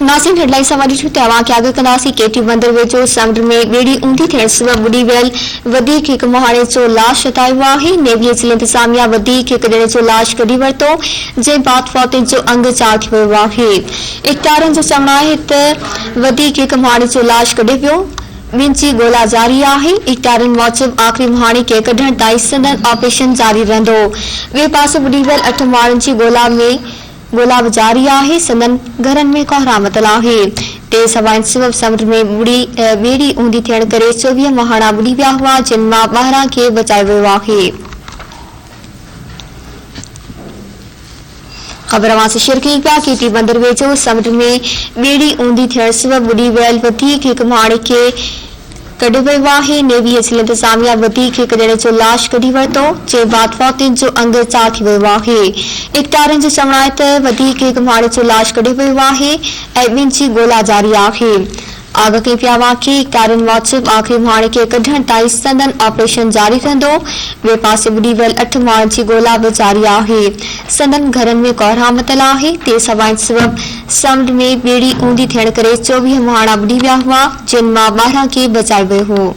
नासिन headline सवारी छु तवा के आगे कनासी केटी बंदर वेचो समुद्र में बेड़ी ऊंधी थियण सबब बुडी वेल वधीक हिक महाणे जो लाश हटायो आहे। नेवी जी इंतजामिया वधीक हिक ॼणे जो लाश कढी वरितो जे बाद फौतिन जो अंग चार थी वियो आहे। इकतारनि जो चवणु आहे त वधीक हिक महाणे जो लाश कढी वियो ॿिनि जी ॻोल्हा जारी आहे। इकतारनि मूजिब आख़िरी महाणे खे कढण ताईं संदन ऑपरेशन जारी रहंदो। ॿिए पासे बुडी वियल 8 माण्हुनि जी ॻोल्हा बि जारी आहे। संदन घरनि में कोहरामतल आहे। तेज़ हवाउनि सबब समुद्र में ॿेड़ी ऊंधी थियण करे 24 महाणा बुडी विया हुआ जिन मां 12 खे बचायो वियो आहे। खबर से शेयर कई पिया केटी बंदर वेझो समुद्र में ॿेड़ी ऊंधी थियण सबब बुडी वियल वधीक हिक महाणे खे कढियो वियो आहे। नेवी जी इंतजामिया वधीक हिक ॼणे जो लाश कढी वरितो जे बाद फौतिन जो अंग चार थी वियो आहे। इकतारनि जो चवणु आहे त वधीक हिक महाणे जो लाश कढियो वियो आहे ऐं ॿिनि जी ॻोल्हा जारी आहे। आग कई पिया वाक़ी इकतारनि मूजिब आख़िरी महाणे खे कढण ताईं संदन ऑपरेशन जारी रहंदो। ॿिए पासे बुडी वियल 8 माण्हुनि जी ॻोल्हा बि जारी आहे। संदन घरनि में कोहरामतल आहे। तेज़ हवाउनि सबब समुद्र में ॿेड़ी ऊंधी थियण करे 24 महाणा बुडी विया हुआ जिन मां 12 खे बचायो वियो हो।